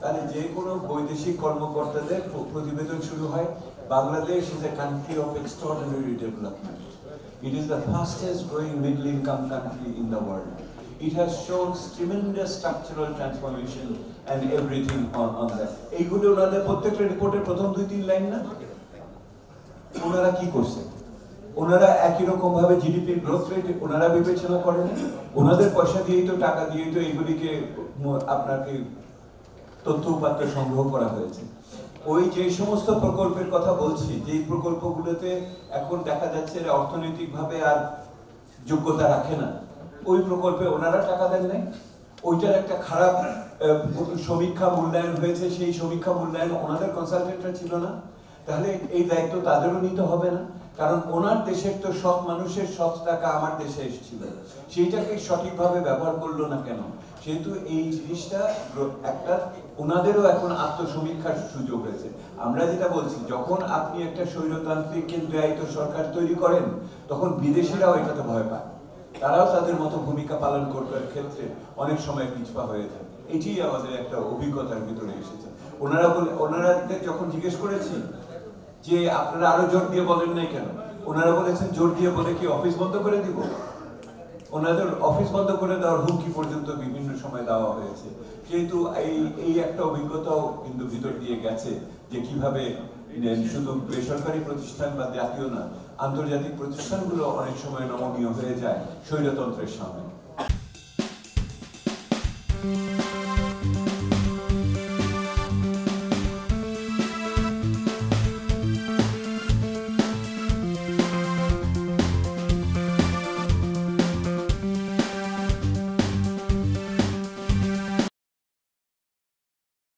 তাহলে যে কোনো বৈদেশিক কর্মকর্তাদের প্রতিবেদন শুরু হয়, Bangladesh is a country of extraordinary development. It is the fastest growing middle income country in the world. It has shown tremendous structural transformation and everything on that. এইগুলো ওনাদের প্রত্যেকটা রিপোর্টের প্রথম 2-3 লাইন না? ওনারা কি করছে? ওনারা একই রকম ভাবে জিডিপির গ্রোথ রেট ওনারা বিবেচনা করেন, ওনাদের পয়সা দিয়েই তো টাকা দিয়েই তো এইগুলিকে আপনাকে তথ্য উপাত্ত সংগ্রহ করা হয়েছে। ওই যে সমস্ত প্রকল্পের কথা বলছি, যেই প্রকল্পগুলোতে এখন দেখা যাচ্ছে অর্থনৈতিকভাবে আর যোগ্যতা রাখে না, ওই প্রকল্পে ওনারা টাকা দেন নাই। ওইটার একটা খারাপ সমীক্ষা মূল্যায়ন হয়েছে, সেই সমীক্ষা মূল্যায়ন ওনাদের কনসালটেন্টরা ছিল না। তাহলে এই দায়িত্ব তাদেরও নিতে হবে না, কারণ ওনার দেশের তো সব মানুষের সব টাকা আমার দেশে এসেছিল, সেইটাকে সঠিকভাবে ব্যবহার করলো না কেন? সেহেতু এই জিনিসটা একটা ওনাদেরও এখন আত্মসমীক্ষার সুযোগ হয়েছে। আমরা যেটা বলছি, যখন আপনি একটা স্বৈরতান্ত্রিক কেন্দ্রায়িত সরকার তৈরি করেন, তখন বিদেশিরাও এটাতে ভয় পায়, তারাও তাদের মতো ভূমিকা পালন করবার ক্ষেত্রে অনেক সময় পিছপা হয়ে যায়। এটি আমাদের একটা অভিজ্ঞতার ভিতরে এসেছে। ওনারাদের যখন জিজ্ঞেস করেছি যে আপনারা আরো জোর দিয়ে বলেন নাই কেন, ওনারা বলেছেন জোর দিয়ে বলে কি অফিস বন্ধ করে দিব? ওনাদের অফিস বন্ধ করে দেওয়ার হুমকি পর্যন্ত বিভিন্ন সময় দেওয়া হয়েছে। যেহেতু এই একটা অভিজ্ঞতাও কিন্তু ভিতর দিয়ে গেছে যে কিভাবে শুধু বেসরকারি প্রতিষ্ঠান বা জাতীয় না, আন্তর্জাতিক প্রতিষ্ঠানগুলো অনেক সময় নমনীয় হয়ে যায় স্বৈরতন্ত্রের সামনে।